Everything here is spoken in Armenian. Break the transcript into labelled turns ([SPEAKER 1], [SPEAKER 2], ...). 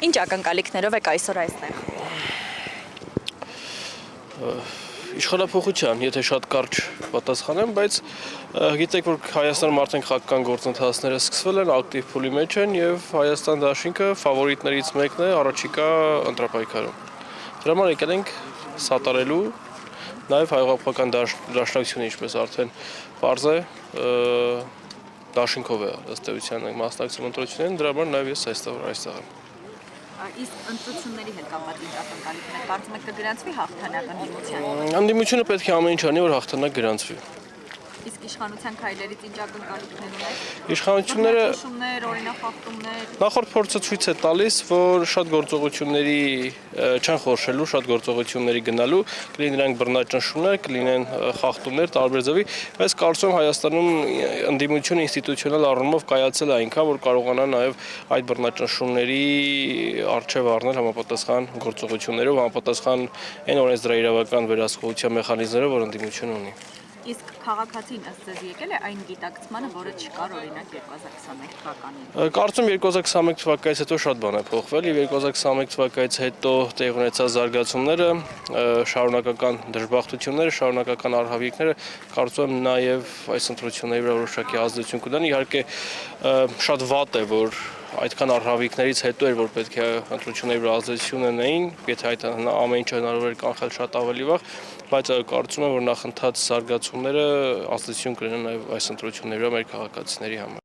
[SPEAKER 1] Ինչ ակնկալիքներով եք այսօր այստեղ։
[SPEAKER 2] Իշխանափոխության, եթե շատ կարճ պատասխանեմ, բայց գիտեք, որ Հայաստանում արդեն քաղաքական գործընթացները սկսվել են, ակտիվ փուլի մեջ են եւ Հայաստան դաշինքը ֆավորիտներից մեկն է առաջիկա ընտրապայքարում։ Դրա համար եկել ենք սատարելու նաեւ հայողապական դաշնակցությունը, ինչպես արդեն պարզ է, դաշինքով է ըստ էության մասնակցում ընտրություններին, դրա համար նաեւ ես այստեղ եմ։
[SPEAKER 1] Իսկ ընտրությունների հետ կապված ինչ ակնկալիքներ կարծում եք կգրանցվի հաղթանակ ընդդիմության։
[SPEAKER 2] Ընդդիմությունը պետք է ամեն ինչ անի, որ հաղթանակ գրանցվի։
[SPEAKER 1] Իսկ իշխանության քայլերից ինչ ակնկալիքներ ունեք։
[SPEAKER 2] Իշխանությունները
[SPEAKER 1] օրինախախտումներ։
[SPEAKER 2] Նախորդ փորձը ցույց է տալիս, որ շատ գործողությունների չեն խորշելու, շատ գործողությունների գնալու, կլինեն նրանք բռնաճնշումներ, կլինեն խախտումներ տարբեր ձևի, բայց կարծում եմ Հայաստանում ընդդիմությունը ինստիտուցիոնալ առումով կայացել է այնքան, որ կարողանա նաև այդ բռնաճնշումների առջև առնել համապատասխան գործողություններով, համապատասխան այն օրենսդրաիրավական վերահսկողության մեխանիզմներով, որ ընդդիմությունը ունի։
[SPEAKER 1] Իսկ քաղաքացին ըստ ձեզ եկել է այն գիտակցմանը, որը չկար օրինակ 2021 թվականին։
[SPEAKER 2] Կարծում 2021 թվականից հետո շատ բան է փոխվել եւ 2021 թվականից հետո տեղ ունեցած զարգացումները, շարունակական դժբախտությունները, շարունակական արհավիրքները կարծում եմ նաեւ այս ընտրությունների վրա որոշակի ազդեցություն կունենան։ Իհարկե շատ վատ է, որ այդքան արհավիրքներից հետո էր, որ պետք է ընտրությունների վրա ազդեցություն ունենային, եթե այդ ամեն ինչը հնարավոր էր կանխել շատ ավելի վաղ, բայց կարծում եմ, որ նախընթաց զարգացումները ազդեցություն կունենան նաև այս ընտրությունների վրա մեր քաղաքացիների համար։